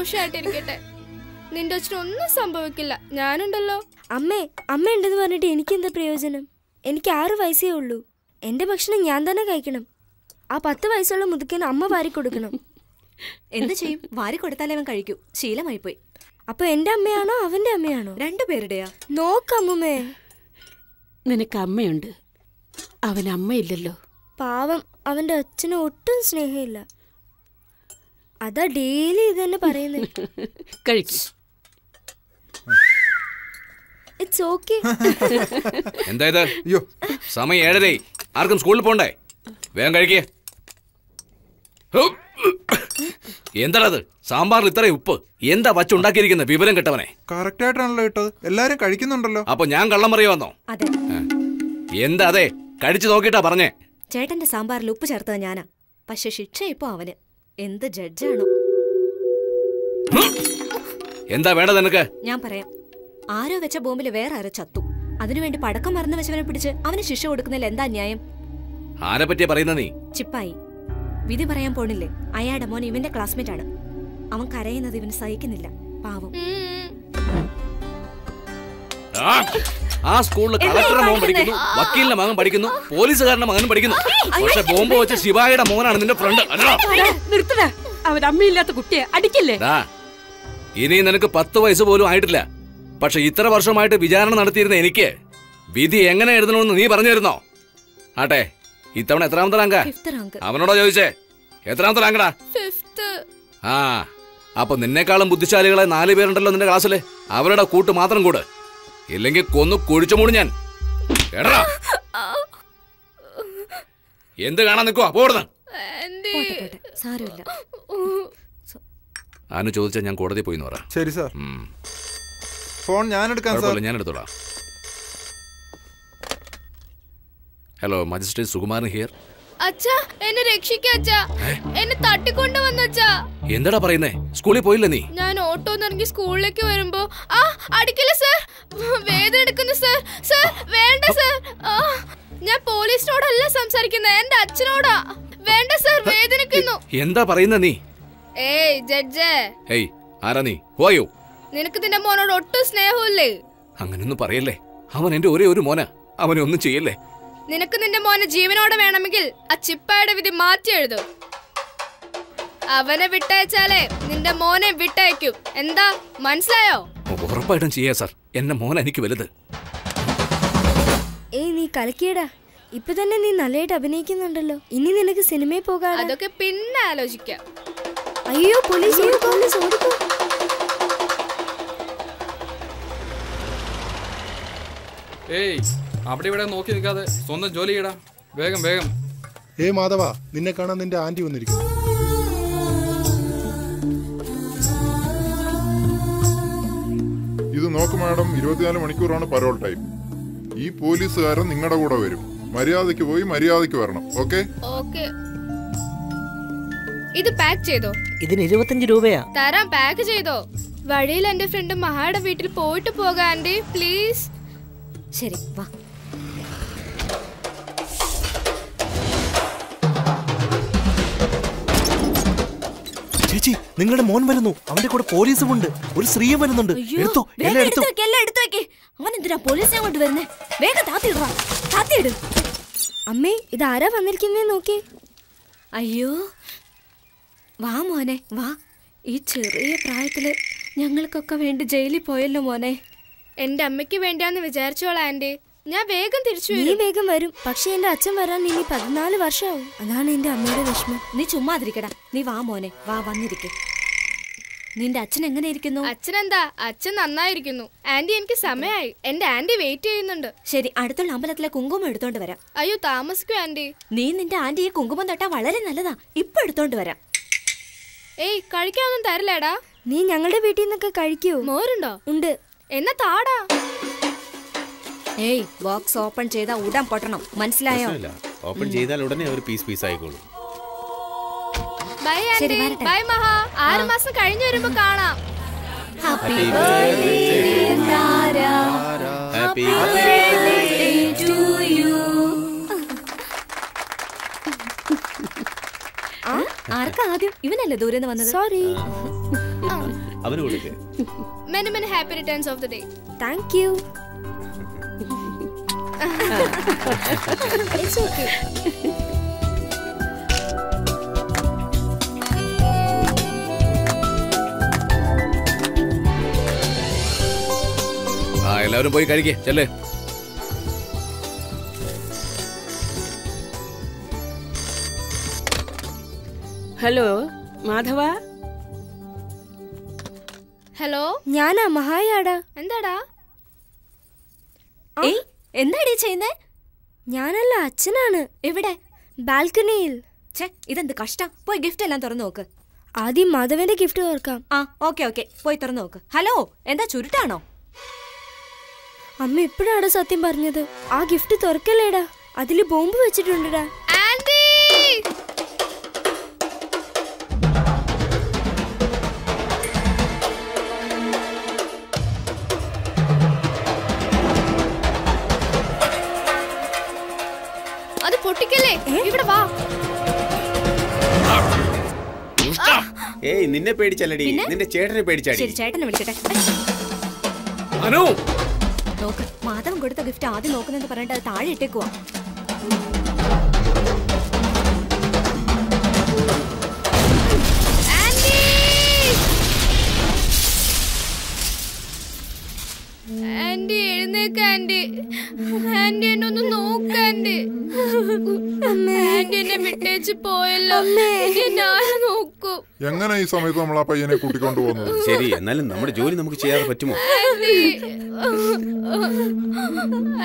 സന്തോഷമായിട്ടിരിക്കട്ടെ. നിന്റെ അച്ഛനൊന്നും സംഭവിക്കില്ല, ഞാനുണ്ടല്ലോ. അമ്മ ഉണ്ടെന്ന് പറഞ്ഞിട്ട് എനിക്കെന്താ പ്രയോജനം? എനിക്ക് 6 വയസ്സേ ഉള്ളൂ. എന്റെ ഭക്ഷണം ഞാൻ തന്നെ കഴിക്കണം. ആ 10 വയസ്സുള്ള മുതുക്കന് അമ്മ വാരി കൊടുക്കണം. എന്ത് ചെയ്യും? വാരി കൊടുത്താലേ അവൻ കഴിക്കൂ. ശീലമായി പോയി. അപ്പൊ എന്റെ അമ്മയാണോ അവന്റെ അമ്മയാണോ? രണ്ടുപേരുടെയാ. നോക്കമ്മേ, നിനക്ക് അമ്മയുണ്ട്, അവൻ അമ്മയില്ലല്ലോ. പാവം, അവന്റെ അച്ഛന് ഒട്ടും സ്നേഹമില്ല. അതാ ഡെയിലി ഇത് തന്നെ പറയുന്നത്. കഴിക്കും. It's okay. എന്തായത്? അയ്യോ, സമയം 7:30. ആർക്കും സ്കൂളിൽ പോണ്ടേ? വേഗം കഴിക്കേ. എന്താണത്? സാമ്പാറിൽ ഇത്രയും ഉപ്പ് എന്താ വച്ചുണ്ടാക്കിയിരിക്കുന്നത്? വിവരം കിട്ടവനെ. കറക്റ്റ് ആയിട്ടാണല്ലോ ഇട്ടത്. എല്ലാരും കഴിക്കുന്നുണ്ടല്ലോ. അപ്പൊ ഞാൻ കള്ളം പറയുവാന്നോ? അതെ. എന്താ? അതെ, കഴിച്ചു നോക്കിട്ടാ പറഞ്ഞേ. ചേട്ടന്റെ സാമ്പാറിൽ ഉപ്പ് ചേർത്തത് ഞാനാ. പക്ഷെ ശിക്ഷ ഇപ്പൊ അവന്. എന്ത് ജഡ്ജാണോ? എന്താ വേണ്ടത് നിനക്ക്? ഞാൻ പറയാം. ആരോ വെച്ച ബോംബില് വേറെ ആരോ ചത്തു. അതിനുവേണ്ടി പടക്കം മറന്നു വെച്ചവനെ പിടിച്ച് അവന് ശിക്ഷ കൊടുക്കുന്നതിൽ എന്താ ന്യായം? ആരെ പറ്റിയാ പറയുന്ന നീ? ചിപ്പായി. വിധി പറയാൻ പോണില്ലേ? അയാളുടെ മോൻ ഇവന്റെ ക്ലാസ്മേറ്റ് ആണ്. അവൻ കരയുന്നത് ഇവന് സഹിക്കുന്നില്ല. പാവം. ആ സ്കൂളിൽ കളക്ടറുടെ മോൻ പഠിക്കുന്നു, വക്കീലിന്റെ മകൻ പഠിക്കുന്നു, പോലീസുകാരന്റെ മകൻ പഠിക്കുന്നു. പക്ഷെ ബോംബ് വെച്ച ശിവായിയുടെ മോനാണ് നിന്റെ ഫ്രണ്ട്. നിർത്തടാ, അവൻ അമ്മയില്ലാത്ത കുട്ടിയെ അടിക്കില്ലേ? ഇനി നിനക്ക് 10 വയസ്സ് പോലും ആയിട്ടില്ല. പക്ഷെ ഇത്ര വർഷമായിട്ട് വിചാരണ നടത്തിയിരുന്ന എനിക്ക് വിധി എങ്ങനെ എഴുതണമെന്ന് നീ പറഞ്ഞു തരുന്നോ? ആട്ടെ, ഇത്തവണ എത്രാമത്തെ റാങ്കാ? അവനോടോ ചോദിച്ചേ? എത്രാമത്തെ റാങ്കടാ? ആ, അപ്പൊ നിന്നെക്കാളും ബുദ്ധിശാലികളെ 4 പേരുണ്ടല്ലോ നിന്റെ ക്ലാസ്സില്. അവരുടെ കൂട്ട് മാത്രം കൂട്, ഇല്ലെങ്കിൽ കൊന്നു കുഴിച്ചു മൂടും ഞാൻ. കേടാ, എന്ത് കാണാൻ നിൽക്കുവാ? പോടുന്ന അനു ചോദിച്ചാ ഞാൻ കോടതി പോയിന്ന് പറ. ശരി സാർ. ഫോൺ ഞാൻ എടുക്കാം സാർ. ഞാൻ എടുത്തോളാം. Hello, magistrate Sukumaran here. അച്ഛാ, എന്നെ രക്ഷിക്കാ. എന്നെ തട്ടിക്കൊണ്ടു വന്നച്ചാ. എന്താടാ പറയുന്നേ? സ്കൂളിൽ പോയില്ല നീ? ഞാൻ ഓട്ടോന്ന് ഇറങ്ങി സ്കൂളിലേക്ക് വരുമ്പോ അടിക്കില്ല സർ, വേദന എടുക്കുന്നു സർ. സർ വേണ്ട സർ, ഞാൻ പോലീസിനോടല്ല സംസാരിക്കുന്നത്, എന്റെ അച്ഛനോടാ. വേണ്ട സർ, വേദനിക്കുന്നു. എന്താ പറയുന്ന നീ? ഏയ് ജഡ്ജേ. ഏയ്, ആരാ നീ? പോയോ? നിനക്ക് നിന്റെ മോനോട് ഒട്ടും സ്നേഹമില്ലേ? അങ്ങനൊന്നും പറയല്ലേ, അവൻ എന്റെ ഒരേ ഒരു മോനാ. അവനെ ഒന്നും ചെയ്യല്ലേ. നിനക്ക് നിന്റെ മോനെ ജീവനോടെ വേണമെങ്കിൽ ആ ചിപ്പായുടെ വിധി മാറ്റി എഴുതും. അവനെ വിട്ടയച്ചാലേ നിന്റെ മോനെ വിട്ടയക്കും. എന്താ, മനസ്സിലായോ? ഉറപ്പായിട്ടും ചെയ്യാ സാർ. എന്റെ മോൻ എനിക്ക് വലുത്. ഏയ്, നീ കളിക്കേടാ. ഇപ്പൊ തന്നെ നീ നല്ലതായിട്ട് അഭിനയിക്കുന്നുണ്ടല്ലോ. ഇനി നിനക്ക് സിനിമയിൽ പോകാം. അതൊക്കെ പിന്നെ ആലോചിക്കാം. അയ്യോ, പോലീസ് ഓടിക്കോ. ഏയ്, അവിടെ ഇവിടെ നോക്കി നിൽക്കാതെ സ്വന്തം ജോലി ചെയ്യടാ. വേഗം വേഗം. മാധവ, നിന്നെ കാണാൻ നിന്റെ ആന്റി വന്നിരിക്കുന്നു. ഇത് നോക്ക് മാഡം, 24 മണിക്കൂറാണ് പരോൾ ടൈം. ഈ പോലീസുകാരൻ നിങ്ങളുടെ കൂടെ വരും. മര്യാദയ്ക്ക് പോയി മര്യാദയ്ക്ക് വരണം. ഓക്കെ? ഇത് പാക്ക് ചെയ്തോ. ഇതിന് 25 രൂപയാ തരാം. പാക്ക് ചെയ്തോ. വഴിയിൽ എന്റെ ഫ്രണ്ട് മഹായുടെ വീട്ടിൽ പോയിട്ട് പോകാം ആന്റി, പ്ലീസ്. ശരി, വാ. ചേച്ചി, നിങ്ങളുടെ മോൻ വരുന്നു. അവന്റെ കൂടെ പോലീസും ഉണ്ട്. ഒരു സ്ത്രീയും വരുന്നുണ്ട്. എടുത്തോ, എല്ലാം എടുത്തോ. അവൻ എന്തിനാ പോലീസിനെ കൊണ്ട് വരുന്നേ? വേഗം താത്തിയിട്. അമ്മേ, ഇതാരാ വന്നിരിക്കുന്നേ നോക്കി. അയ്യോ, വാ മോനെ, വാ. ഈ ചെറിയ പ്രായത്തില് ഞങ്ങൾക്കൊക്കെ വേണ്ടി ജയിലിൽ പോയല്ലോ മോനെ. എന്റെ അമ്മയ്ക്ക് വേണ്ടിയാന്ന് വിചാരിച്ചോളാം ആന്റി. ഞാൻ വേഗം തിരിച്ചു വരും. നീ വേഗം വരും, പക്ഷെ എന്റെ അച്ഛൻ വരാൻ ഇനി 14 വർഷമാവും. അതാണ് എന്റെ അമ്മയുടെ വിഷമം. നീ ചുമ്മാതിരിക്കടാ. നീ വാ മോനെ, വാ, വന്നിരിക്കെ. നിന്റെ അച്ഛൻ എങ്ങനെ ഇരിക്കുന്നു? അച്ഛനെന്താ, അച്ഛൻ നന്നായിരിക്കുന്നു ആന്റി. എനിക്ക് സമയമായി. എന്റെ ആന്റി വെയിറ്റ് ചെയ്യുന്നുണ്ട്. ശരി, അടുത്തുള്ള അമ്പലത്തിലെ കുങ്കുമം എടുത്തോണ്ട് വരാം. അയ്യോ, താമസിക്കൂ ആന്റി. നീ നിന്റെ ആന്റിയെ കുങ്കുമം തൊട്ടാ വളരെ നല്ലതാ. ഇപ്പൊ എടുത്തോണ്ട് വരാം. ഏയ്, കഴിക്കാനൊന്നും തരില്ലേടാ. നീ ഞങ്ങളുടെ വീട്ടിൽ നിന്നൊക്കെ കഴിക്കൂ. മോരുണ്ടോ? ഉണ്ട്. എന്നാ താടാ. ഏയ്, ബോക്സ് ഓപ്പൺ ചെയ്താ ഉടൻ പൊട്ടണം, മനസ്സിലായോ? ഓപ്പൺ ചെയ്താൽ ഉടനെ ഒരു പീസ് ആയിക്കോളും. By anti. ബൈ മഹാ. 6 മാസം കഴിഞ്ഞു വരുമ്പോ കാണാം. Happy birthday Tara. Happy birthday to you. ആർക്കാ ആദ്യം? ഇവനല്ലേ ദൂരെന്ന് വന്നത്? സോറി. അവന് കൊടുക്കേ. Many many happy returns of the day. Thank you. It's okay. എല്ലാവരും പോയി കഴിക്കേ ചെല്ലേ. ഹലോ മാധവ. ഹലോ, ഞാനാ മഹായാടാ. എന്താടാ? ഏയ്, എന്താടീ ചെയ്യുന്നേ? ഞാനല്ല, അച്ഛനാണ്. എവിടെ? ബാൽക്കണിയിൽ. ഛേ, ഇതെന്ത് കഷ്ടം. പോയി ഗിഫ്റ്റ് എല്ലാം തുറന്നു നോക്ക്. ആദ്യം മാധവന്റെ ഗിഫ്റ്റ് തുറക്കാം. ആ, ഓക്കെ പോയി തുറന്നു നോക്ക്. ഹലോ, എന്താ ചുരുട്ടാണോ? അമ്മ ഇപ്പഴാടാ സത്യം പറഞ്ഞത്. ആ ഗിഫ്റ്റ് തുറക്കല്ലേടാ, അതില് ബോംബ് വെച്ചിട്ടുണ്ടടാ. ആന്റി, അത് പൊട്ടിക്കല്ലേ, ഇവിടെ വാ. ഏയ്, നിന്നെ പേടിച്ചല്ലടി, നിന്റെ ചേട്ടനെ പേടിച്ചാടി. ശരി, ചേട്ടനെ വിളിക്കട്ടെ. നോക്ക്, മാധവൻ കൊടുത്ത ഗിഫ്റ്റ് ആദ്യം നോക്കുന്നെന്ന് പറഞ്ഞിട്ട് അത് താഴെ ഇട്ടേക്കുവാ. ആന്റി എഴുന്നേക്ക ആന്റി. ആന്റി എന്നെ ഒന്ന് നോക്കാന്റി. ആന്റി എന്നെ വിട്ടേച്ച് പോയല്ലോ. ഞാൻ നോക്കൂ. എങ്ങനെ ഈ സമയത്ത് നമ്മൾ ആ പയ്യനെ കൂട്ടിക്കൊണ്ടു പോകുന്നത്? ശരി, എന്നാലും നമ്മുടെ ജോലി നമുക്ക് ചെയ്യാതെ പറ്റുമോ?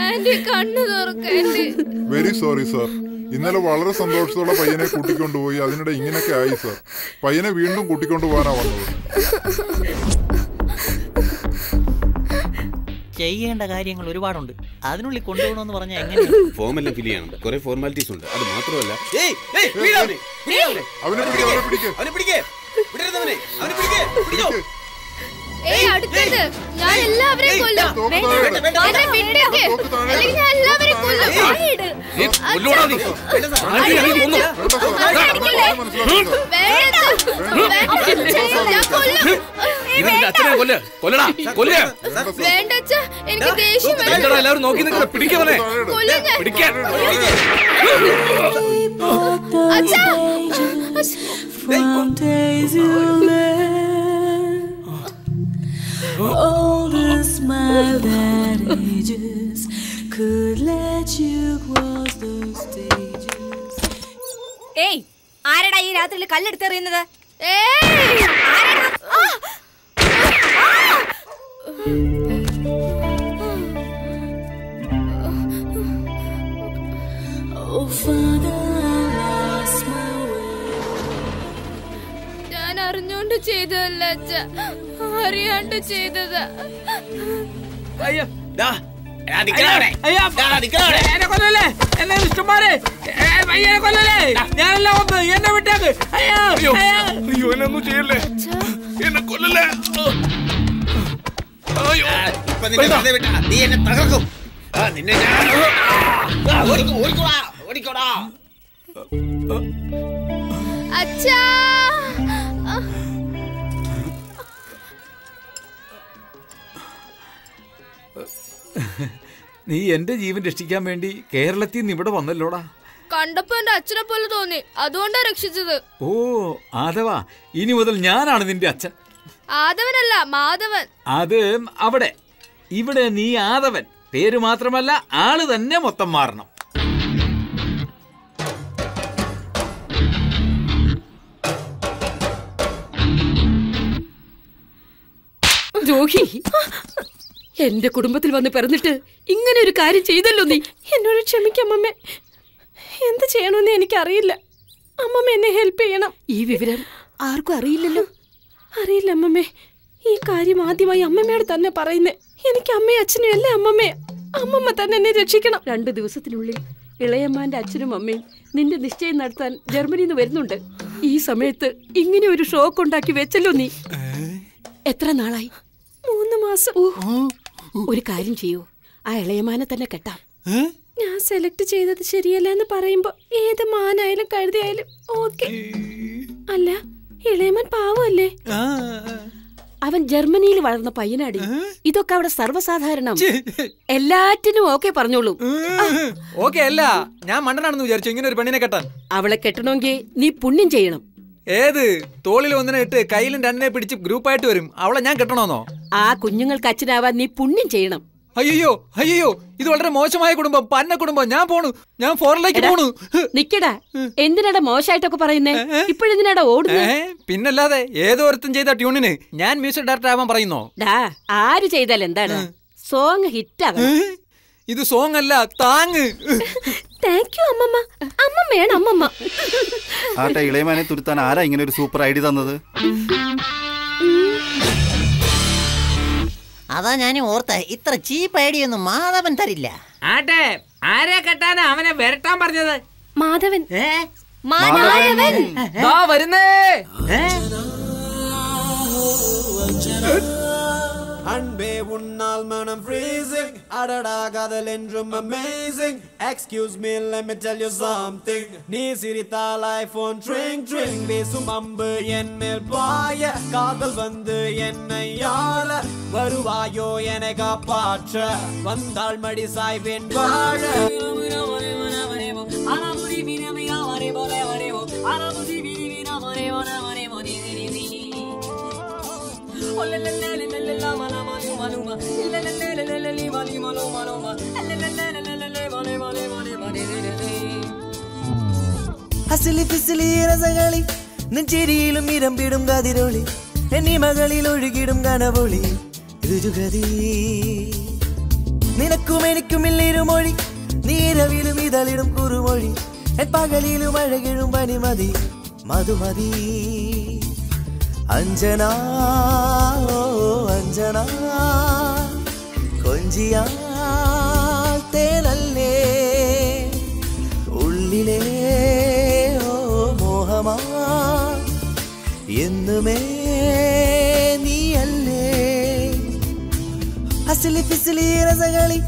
ആന്റി കണ്ണു തുറക്കാന്റി. Very sorry sir. ഇന്നലെ വളരെ സന്തോഷത്തോടെ പയ്യനെ കൂട്ടിക്കൊണ്ടുപോയി, അതിനിടെ ഇങ്ങനെയൊക്കെ ആയി സാർ. പയ്യനെ വീണ്ടും കൂട്ടിക്കൊണ്ടുപോകാനാ വന്നത്. ചെയ്യേണ്ട കാര്യങ്ങൾ ഒരുപാടുണ്ട്, അതിനുള്ളിൽ കൊണ്ടുപോകണമെന്ന് പറഞ്ഞാൽ എങ്ങനെ? ഫോം എല്ലാം ഫിൽ ചെയ്യണം, കുറെ ഫോർമാലിറ്റീസ് ഉണ്ട്. അത് മാത്രമല്ല, അടുത്തത് ഞാൻ എല്ലാവരെയും കൊല്ലും. എന്നെ വിട്ടേക്ക്, അല്ലെങ്കിൽ ഞാൻ എല്ലാവരെയും കൊല്ലും. വേണ്ട അച്ഛാ, എനിക്ക് ദേഷ്യം എല്ലാവരും നോക്കി നിൽക്കുന്നത്. പിടിക്കവനെ, പിടിക്കാൻ. അച്ഛാ, all the smile that ages could let you cross the stages. ഏയ്, ആരടാ ഈ രാത്രിയിൽ കല്ലെടുത്തെറിയുന്നത്? Oh Father, I lost my way. ഞാൻ അറിഞ്ഞോണ്ട് ചെയ്തതല്ല അച്ഛാ, അറിയാണ്ട് ചെയ്തതാ. അയ്യോ, എന്നെ വിട്ടേക്ക്. അയ്യോ, എന്നെ ചെയ്യല്ലേ, എന്നെ കൊല്ലല്ലേ. നീ എന്നെ തകർക്കും. അച്ഛാ, നീ എന്റെ ജീവൻ രക്ഷിക്കാൻ വേണ്ടി കേരളത്തിൽ നിന്ന് ഇവിടെ വന്നല്ലോടാ. കണ്ടപ്പോ എന്റെ അച്ഛനെ പോലെ തോന്നി, അതുകൊണ്ടാ രക്ഷിച്ചത്. ഓ ആദവ, ഇനി മുതൽ ഞാനാണ് നിന്റെ അച്ഛൻ. ആദവനല്ല, മാധവൻ. അത് അവിടെ. ഇവിടെ നീ ആദവൻ. പേര് മാത്രമല്ല, ആള് തന്നെ മൊത്തം മാറണം. രോഹി, എന്റെ കുടുംബത്തിൽ വന്ന് പിറന്നിട്ട് ഇങ്ങനെ ഒരു കാര്യം ചെയ്തല്ലോ നീ. എന്നോട് ക്ഷമിക്കമ്മേ, എന്ത് ചെയ്യണമെന്ന് എനിക്കറിയില്ല. അമ്മമ്മ എന്നെ ഹെൽപ്പ് ചെയ്യണം. ഈ വിവരം ആർക്കും അറിയില്ലല്ലോ. അറിയില്ല അമ്മമ്മേ, ഈ കാര്യം ആദ്യമായി അമ്മമ്മയോട് തന്നെ പറയുന്നേ. എനിക്ക് അമ്മയും അച്ഛനും അല്ലേ അമ്മമ്മേ. അമ്മമ്മ തന്നെ എന്നെ രക്ഷിക്കണം. 2 ദിവസത്തിനുള്ളിൽ ഇളയമ്മാന്റെ അച്ഛനും അമ്മയും നിന്റെ നിശ്ചയം നടത്താൻ ജർമ്മനിയിൽ നിന്ന് വരുന്നുണ്ട്. ഈ സമയത്ത് ഇങ്ങനെ ഒരു ഷോക്ക് ഉണ്ടാക്കി വെച്ചല്ലോ നീ. എത്ര നാളായി? 3 മാസം. ഒരു കാര്യം ചെയ്യൂ, ആ ഇളയമാനെ തന്നെ കെട്ടാം. ഞാൻ സെലക്ട് ചെയ്തത് ശരിയല്ല എന്ന് പറയുമ്പോ ഏത് മാനായാലും കഴുതിയായാലും ഓക്കെ. അല്ല, ഇളയമാൻ പാവല്ലേ? അവൻ ജർമ്മനിയിൽ വളർന്ന പയ്യനാടി. ഇതൊക്കെ അവിടെ സർവ്വസാധാരണം. എല്ലാറ്റിനും ഓക്കെ പറഞ്ഞോളൂ. ഓക്കെ അല്ല, ഞാൻ മണ്ടനാണെന്ന് വിചാരിച്ചു ഇങ്ങനെ ഒരു പെണ്ണിനെ കെട്ടാൻ. അവളെ കെട്ടണമെങ്കിൽ നീ പുണ്യം ചെയ്യണം. ഏത് തോളിൽ ഒന്നിനെ ഇട്ട് കയ്യിലും രണ്ടിനെ പിടിച്ച് ഗ്രൂപ്പായിട്ട് വരും. അവളെ ഞാൻ കെട്ടണമെന്നോ? ആ കുഞ്ഞുങ്ങൾക്ക് അച്ഛനാവാൻ നീ പുണ്യം ചെയ്യണം. അയ്യോ അയ്യോ, ഇത് വളരെ മോശമായ കുടുംബം, പന്ന കുടുംബം. ഞാൻ പോണു, ഞാൻ ഫോറിലേക്ക് പോണു. നിക്കടാ, എന്തിനാടാ മോശമായിട്ടൊക്കെ പറയുന്നേ? ഇപ്പോഴെന്തിനാടാ ഓടുന്നേ? പിന്നല്ലാതെ ഏതോ ഒരുത്തൻ ചെയ്ത ട്യൂണിന് ഞാൻ മ്യൂസിക് ഡയറക്ടർ ആവാൻ പറയുന്നോ? ആര് ചെയ്താൽ എന്താണ്, സോങ് ഹിറ്റാകും. ഇത് സോങ് അല്ല, താങ്. താങ്ക് യു അമ്മമ്മ. അമ്മമ്മയാണ് അമ്മമ്മ. ആട്ടെ, ഇളയമാനെ തുരുത്താൻ ആരാ ഇങ്ങനെ ഒരു സൂപ്പർ ഐഡിയ തന്നത്? അതാ ഞാൻ ഓർത്ത, ഇത്ര ചീപ്പ് ഐഡിയ ഒന്നും മാധവൻ തരില്ല. ആട്ടെ, ആരെ കെട്ടാനാ അവനെ വരട്ടാൻ പറഞ്ഞത്? മാധവൻ. വരുന്നേ. அன்பே உன்னால் மனம் freezing அடடா காதல் என்றும் amazing excuse me let me tell you something நீ சிரித்தால் ஐபோன் ட்ரிங் ட்ரிங் வீசும் அம்பு என் மேல் பாய காதல் வந்து என்னை ஆள வருவாயோ என்னை காப்பாற்ற வந்தாள் மடி சாய்வேன் வாழ അസിലി ഫിസിലി രസകളി നെഞ്ചിരിയിലും ഇരമ്പിടും കതിരൊളി എന്നീ മകളിൽ ഒഴുകിടും കനവൊളി രുചുഗതി നിനക്കും എനിക്കുമില്ലിരുമൊഴി നീരവിലും ഇതളിടും കുറുമൊഴി എൻ പകലിലും അഴകിടും പനിമതി മധുമതി അഞ്ജന അഞ്ജന കൊഞ്ചിയാൽ തേനല്ലേ ഉള്ളിലേ മോഹമാ എന്നുമേ നീയല്ലേ അസിലി ഫിസിലി രസകളി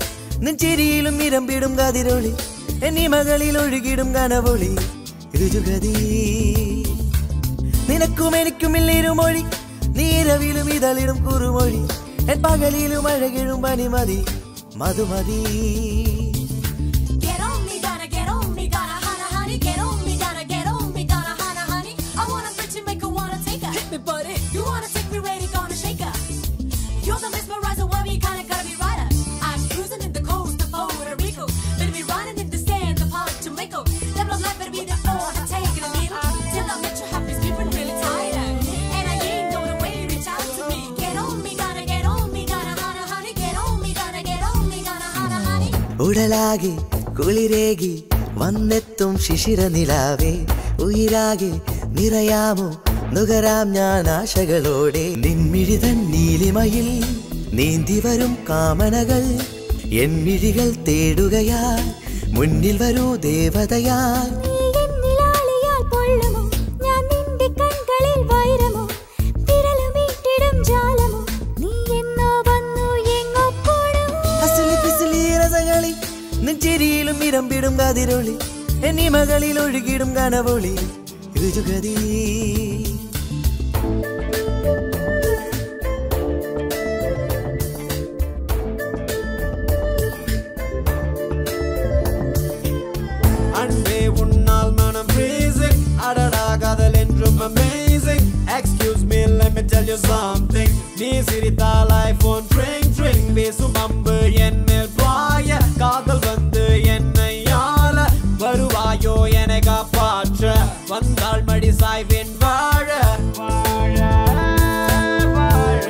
നെഞ്ചിരിയിലും ഇരമ്പിടും കതിരൊളി എന്നീ മകളിൽ ഒഴുകിടും കനവൊളി രുചുഗതി നിനക്കും എനിക്കുമില്ലിരുമൊഴി നീരവിലും ഇതളിടും കുറുമൊഴി എൻ പകലിലും അഴകിടും പനിമതി മധുമതി ഉടലാകെ കുളിരേകി വന്നെത്തും ശിശിര നിലാവേ ഉയിരാകെ നിറയാമോ നുകരാം ഞാൻ ആശകളോടെ നിൻമിഴിതൻ നീലിമയിൽ നീന്തി വരും കാമനകൾ എൻ മിഴികൾ തേടുകയാ മുന്നിൽ വരൂ ദേവതയാ നെഞ്ചിരിയിലും ഇരമ്പിടും കതിരൊളി എന്നീ മകളിൽ ഒഴുകിടും കനവൊളി രുചുഗതി அன்பே உன்னால் மனம் freezing அடடா காதல் என்றும் amazing excuse me let me tell you something நீ சிரித்தால் ஐபோன் ட்ரிங் ட்ரிங் வீசும் அம்பு என் மேல் பாய காதல் வந்து என்னை ஆள வருவாயோ என்னை காப்பாற்ற வந்தாள் மடி சாய்வேன் வாழ வாழ வாழ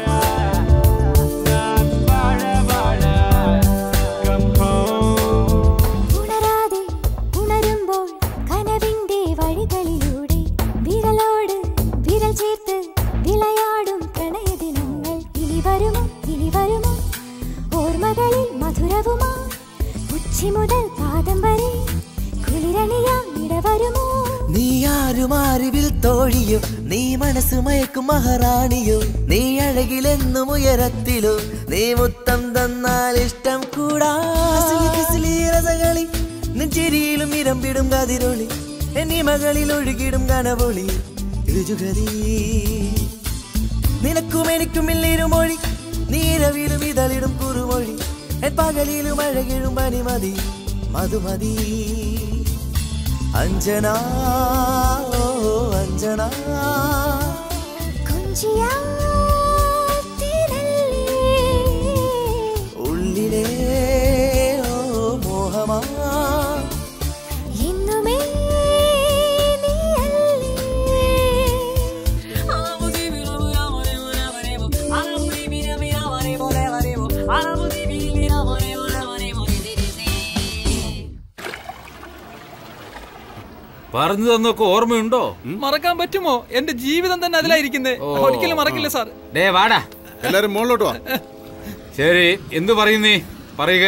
நான் வாழ வாழ come home ഉണരാതെ ഉണരുമ്പോൾ കനവിന്റെ വഴികളിലൂടെ വിരലോട് വിരൽ ചേർത്ത് വിളയാടും പ്രണയദിനങ്ങൾ ഇനി വരുമോ ഓർമ്മകളിൽ മധുരവുമാ ഉച്ചി മുതൽ പാദം വരെ കുളിരണിയാം ഇടവരുമോ നീ ആരുമാരുവിൽ തോഴിയോ നീ മനസ്സ് മയക്കും മഹാറാണിയോ നീ അഴകിലെന്നും ഉയരത്തിലോ നീ മുത്തം തന്നാൽ ഇഷ്ടം കൂടാ രസകളി നെഞ്ചിരിയിലും ഇരമ്പിടും കതിരൊളി എന്നീ മകളിൽ ഒഴുകിടും കനവൊളി രുചുഗതി നിനക്കും എനിക്കും ഇല്ലിരുമൊഴി നീരവിലും ഇതളിടും കുറുമൊഴി എൻ പകലിലും അഴകിടും പനിമതി മധുമതി അഞ്ജന ഓ അഞ്ജന ഉള്ളിലേ ഓ മോഹമാ പറഞ്ഞു തന്നൊക്കെ ഓർമ്മയുണ്ടോ? മറക്കാൻ പറ്റുമോ? എന്റെ ജീവിതം തന്നെ അതിലായിരിക്കുന്നേ. ഒരിക്കലും മറക്കില്ല സാർ. വാടാ എല്ലാരും മുകളിലോട്ട് വാ. ശരി, എന്തു പറയുന്നേ? പറയുക.